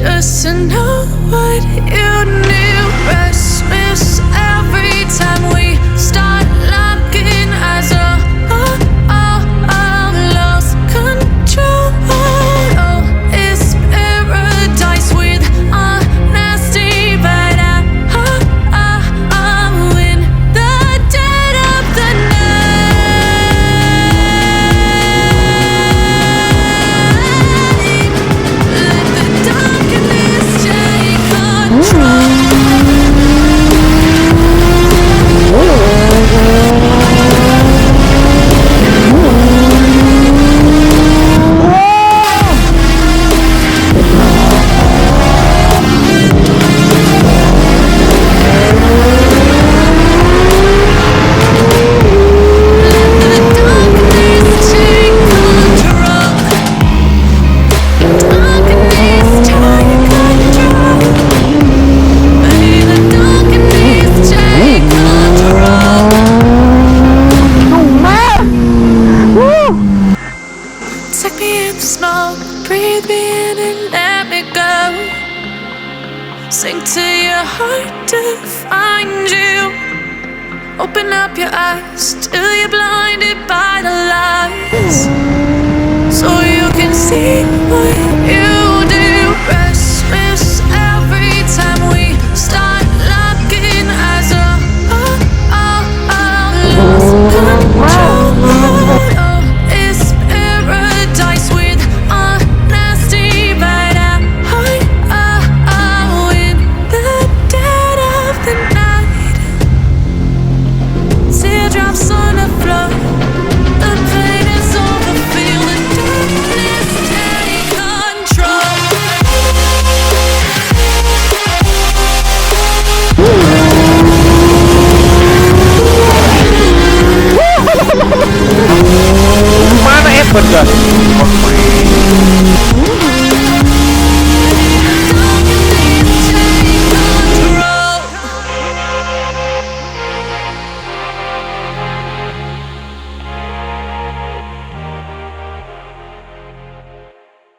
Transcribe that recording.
just to know what you knew. Restless every time we start locking eyes. Lost control. Oh, it's paradise with honesty, but I'm in the dead of the night. Let the darkness take control. Take me in the smoke, breathe me in and let me go. Sink to your heart to find you. Open up your eyes till you're blinded by the lights, so you can see what you